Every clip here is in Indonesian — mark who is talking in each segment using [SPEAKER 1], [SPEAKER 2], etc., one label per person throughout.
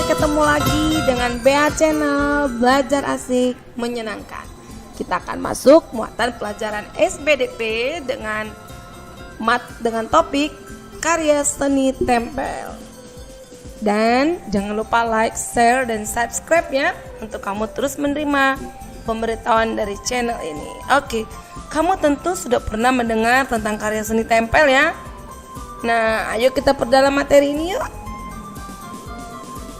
[SPEAKER 1] Ketemu lagi dengan Bea Channel, belajar asik menyenangkan. Kita akan masuk muatan pelajaran SBDP dengan topik karya seni tempel. Dan jangan lupa like, share, dan subscribe ya, untuk kamu terus menerima pemberitahuan dari channel ini. Oke, kamu tentu sudah pernah mendengar tentang karya seni tempel ya. Nah, ayo kita perdalam materi ini yuk.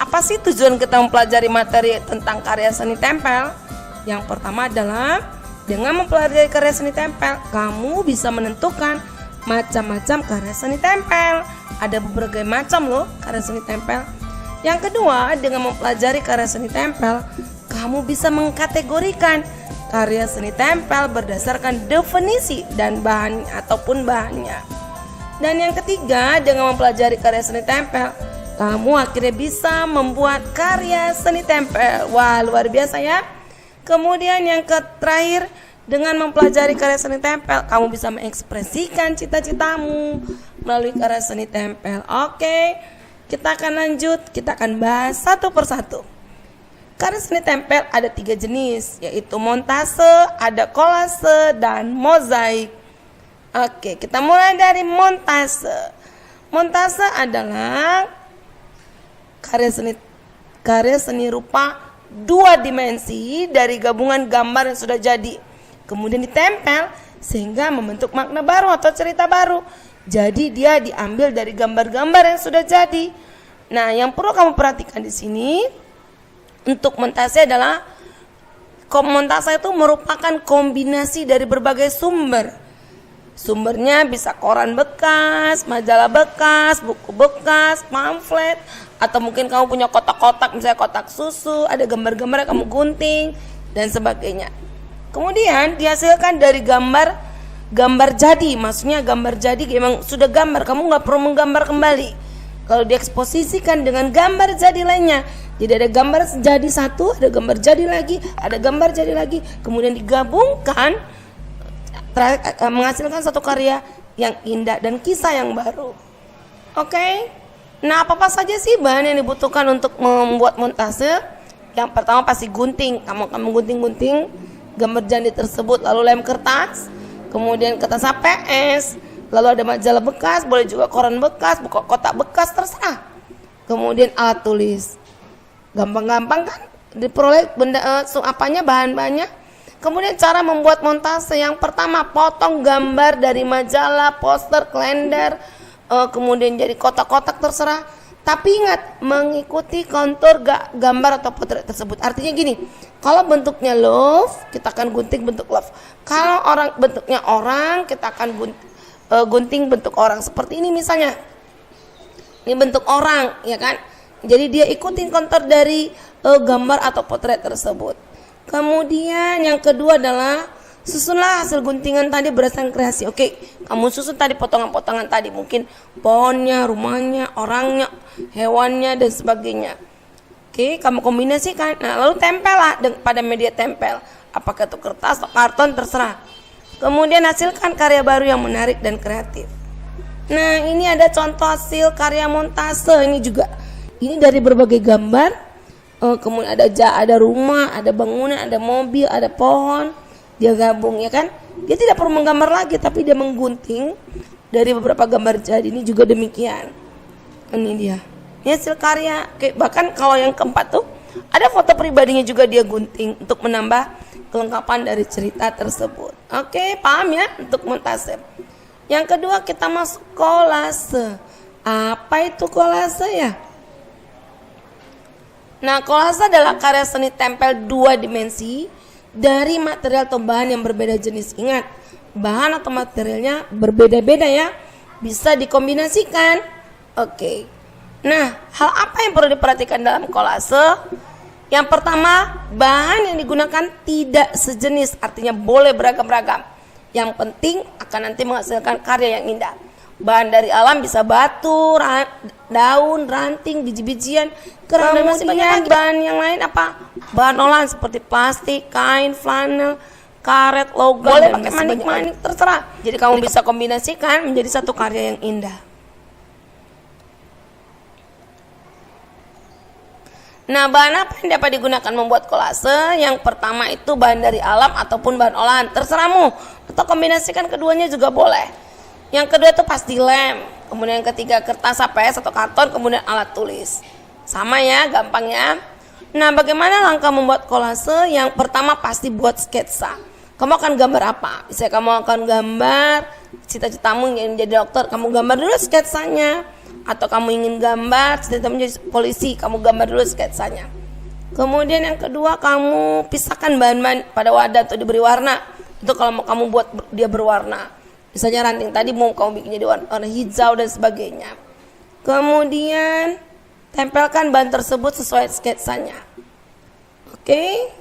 [SPEAKER 1] Apa sih tujuan kita mempelajari materi tentang karya seni tempel? Yang pertama adalah dengan mempelajari karya seni tempel, kamu bisa menentukan macam-macam karya seni tempel. Ada berbagai macam loh karya seni tempel. Yang kedua, dengan mempelajari karya seni tempel, kamu bisa mengkategorikan karya seni tempel berdasarkan definisi dan bahan ataupun bahannya. Dan yang ketiga, dengan mempelajari karya seni tempel, kamu akhirnya bisa membuat karya seni tempel. Wah, luar biasa ya. Kemudian yang terakhir, dengan mempelajari karya seni tempel, kamu bisa mengekspresikan cita-citamu melalui karya seni tempel. Oke, kita akan lanjut. Kita akan bahas satu persatu. Karya seni tempel ada 3 jenis, yaitu montase, ada kolase, dan mozaik. Oke, kita mulai dari montase. Montase adalah karya seni rupa 2 dimensi dari gabungan gambar yang sudah jadi, kemudian ditempel sehingga membentuk makna baru atau cerita baru. Jadi dia diambil dari gambar-gambar yang sudah jadi. Nah, yang perlu kamu perhatikan di sini untuk montase adalah montase itu merupakan kombinasi dari berbagai sumber. Sumbernya bisa koran bekas, majalah bekas, buku bekas, pamflet, atau mungkin kamu punya kotak-kotak, misalnya kotak susu, ada gambar-gambar yang kamu gunting dan sebagainya. Kemudian dihasilkan dari gambar jadi, maksudnya gambar jadi memang sudah gambar, kamu nggak perlu menggambar kembali. Kalau dieksposisikan dengan gambar jadi lainnya, jadi ada gambar jadi satu, ada gambar jadi lagi, ada gambar jadi lagi, kemudian digabungkan menghasilkan satu karya yang indah dan kisah yang baru. Oke. Nah, apa saja sih bahan yang dibutuhkan untuk membuat montase? Yang pertama pasti gunting. Kamu gunting-gunting gambar jadi tersebut, lalu lem kertas, kemudian kertas HPS, lalu ada majalah bekas, boleh juga koran bekas, buku kotak bekas, terserah. Kemudian alat tulis. Gampang-gampang kan diperoleh bahan-bahannya. Kemudian cara membuat montase, yang pertama potong gambar dari majalah, poster, kalender, kemudian jadi kotak-kotak, terserah. Tapi ingat, mengikuti kontur gambar atau potret tersebut. Artinya gini, kalau bentuknya love, kita akan gunting bentuk love. Kalau bentuknya orang, kita akan gunting bentuk orang. Seperti ini misalnya, ini bentuk orang, ya kan? Jadi dia ikutin kontur dari gambar atau potret tersebut. Kemudian yang kedua adalah susunlah hasil guntingan tadi berdasarkan kreasi. Oke, kamu susun tadi potongan-potongan tadi, mungkin pohonnya, rumahnya, orangnya, hewannya, dan sebagainya. Oke, kamu kombinasikan. Nah, lalu tempellah pada media tempel, apakah itu kertas atau karton, terserah. Kemudian hasilkan karya baru yang menarik dan kreatif. Nah, ini ada contoh hasil karya montase. Ini juga, ini dari berbagai gambar. Kemudian ada rumah, ada bangunan, ada mobil, ada pohon. Dia gabung, ya kan? Dia tidak perlu menggambar lagi, tapi dia menggunting dari beberapa gambar jadi. Ini juga demikian. Ini dia. Ini hasil karya. Oke, bahkan kalau yang keempat tuh ada foto pribadinya juga dia gunting untuk menambah kelengkapan dari cerita tersebut. Oke, paham ya untuk montase. Yang kedua kita masuk kolase. Apa itu kolase ya? Nah, kolase adalah karya seni tempel 2 dimensi dari material atau bahan yang berbeda jenis. Ingat, bahan atau materialnya berbeda-beda ya. bisa dikombinasikan. Oke. Nah, hal apa yang perlu diperhatikan dalam kolase? Yang pertama, bahan yang digunakan tidak sejenis, artinya boleh beragam-ragam. Yang penting akan nanti menghasilkan karya yang indah. Bahan dari alam bisa batu, daun, ranting, biji-bijian. Kemudian bahan yang lain apa? Bahan olahan seperti plastik, kain, flanel, karet, logam, boleh pakai manik-manik, terserah. Jadi kamu bisa kombinasikan menjadi satu karya yang indah. Nah, bahan apa yang dapat digunakan membuat kolase? Yang pertama itu bahan dari alam ataupun bahan olahan, terserahmu. Atau kombinasikan keduanya juga boleh. Yang kedua itu pasti lem. Kemudian yang ketiga kertas APS atau karton, kemudian alat tulis. Sama ya, gampangnya. Nah, bagaimana langkah membuat kolase? Yang pertama pasti buat sketsa. Kamu akan gambar apa? Misalnya kamu akan gambar cita-citamu ingin jadi dokter, kamu gambar dulu sketsanya. Atau kamu ingin gambar cita-citamu jadi polisi, kamu gambar dulu sketsanya. Kemudian yang kedua, kamu pisahkan bahan-bahan pada wadah atau diberi warna. Itu kalau mau kamu buat dia berwarna. Misalnya ranting tadi mau kamu bikin jadi warna hijau dan sebagainya. Kemudian tempelkan bahan tersebut sesuai sketsanya. Oke.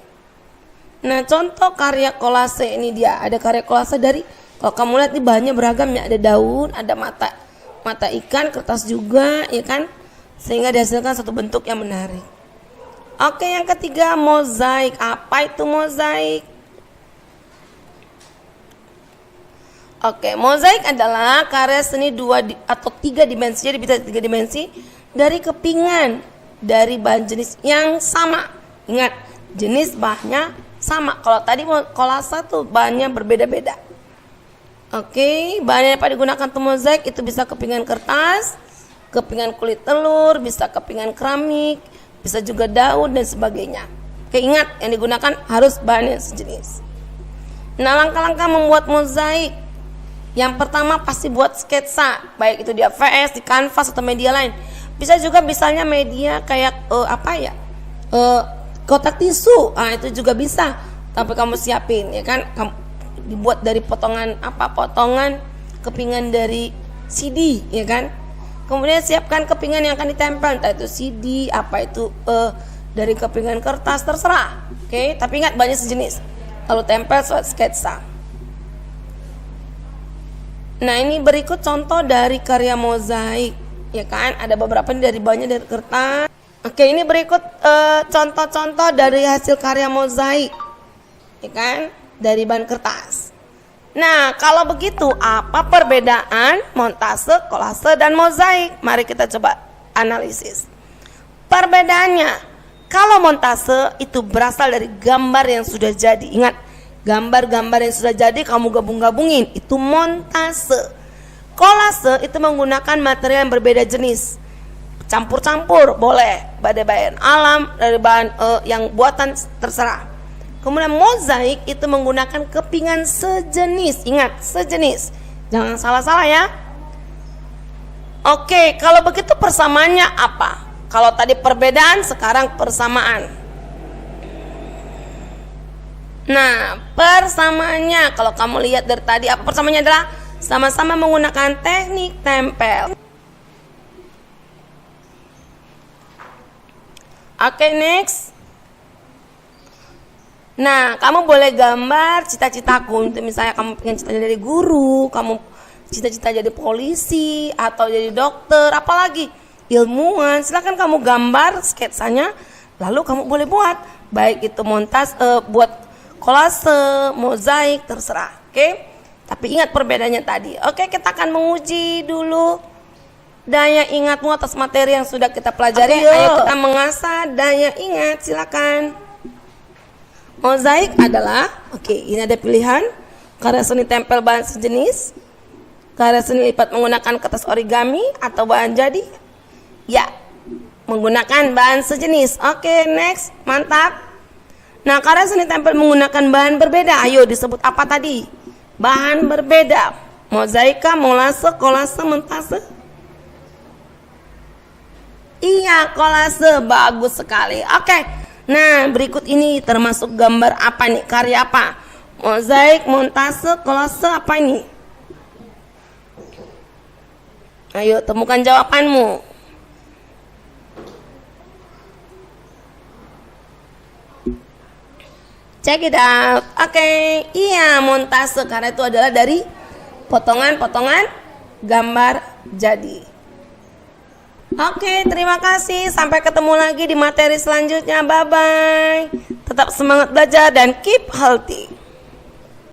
[SPEAKER 1] Nah, contoh karya kolase ini dia. Ada karya kolase dari, kalau kamu lihat nih bahannya beragam ya, ada daun, ada mata ikan, kertas juga, ya kan? Sehingga dihasilkan satu bentuk yang menarik. Oke, yang ketiga mozaik. Apa itu mozaik? Oke, mozaik adalah karya seni 2 atau 3 dimensi, jadi bisa 3 dimensi dari kepingan dari bahan jenis yang sama. Ingat, jenis bahannya sama. Kalau tadi kolase tuh bahannya berbeda-beda. Oke, bahan yang dapat digunakan untuk mozaik itu bisa kepingan kertas, kepingan kulit telur, bisa kepingan keramik, bisa juga daun dan sebagainya. Oke, ingat yang digunakan harus bahan yang sejenis. Nah, langkah-langkah membuat mozaik. Yang pertama pasti buat sketsa, baik itu di AVS, di kanvas atau media lain. Bisa juga misalnya media kayak kotak tisu, itu juga bisa. Tapi kamu siapin, ya kan? Dibuat dari potongan kepingan dari CD, ya kan? Kemudian siapkan kepingan yang akan ditempel, entah itu CD, dari kepingan kertas, terserah. Oke, tapi ingat banyak sejenis. Lalu tempel sketsa. Nah, ini berikut contoh dari karya mozaik, ya kan? Ada beberapa ini dari bahannya dari kertas. Oke, ini berikut contoh-contoh dari hasil karya mozaik, ya kan? Dari bahan kertas. Nah, kalau begitu apa perbedaan montase, kolase, dan mozaik? Mari kita coba analisis. Perbedaannya, kalau montase itu berasal dari gambar yang sudah jadi. Ingat, gambar-gambar yang sudah jadi kamu gabung-gabungin, itu montase. Kolase itu menggunakan material yang berbeda jenis. Campur-campur boleh, dari bahan alam, dari bahan yang buatan, terserah. Kemudian mozaik itu menggunakan kepingan sejenis. Ingat, sejenis. Jangan salah-salah ya. Oke, kalau begitu persamaannya apa? Kalau tadi perbedaan, sekarang persamaan. Nah, persamaannya kalau kamu lihat dari tadi, apa persamaannya adalah sama-sama menggunakan teknik tempel. Oke, next. Nah, kamu boleh gambar cita-citaku. Misalnya kamu pengen cita jadi guru, kamu cita-cita jadi polisi, atau jadi dokter, apalagi ilmuwan. Silakan kamu gambar sketsanya, lalu kamu boleh buat. Baik itu buat kolase, mozaik, terserah. Oke? Tapi ingat perbedaannya tadi. Oke, kita akan menguji dulu daya ingatmu atas materi yang sudah kita pelajari. Ayo kita mengasah daya ingat, silakan. Mozaik adalah, ini ada pilihan, karya seni tempel bahan sejenis, karya seni lipat menggunakan kertas origami atau bahan jadi. Ya, menggunakan bahan sejenis. Oke, next, mantap. Nah, karya seni tempel menggunakan bahan berbeda. Ayo disebut apa tadi? Bahan berbeda. Mozaika, molase, kolase, montase. Iya, kolase, bagus sekali. Oke. Nah, berikut ini termasuk gambar apa nih? Karya apa? Mozaik, montase, kolase, apa ini? Ayo temukan jawabanmu. Check it out. Oke, iya montase karena itu adalah dari potongan-potongan gambar jadi. Oke, terima kasih. Sampai ketemu lagi di materi selanjutnya. Bye bye. Tetap semangat belajar dan keep healthy.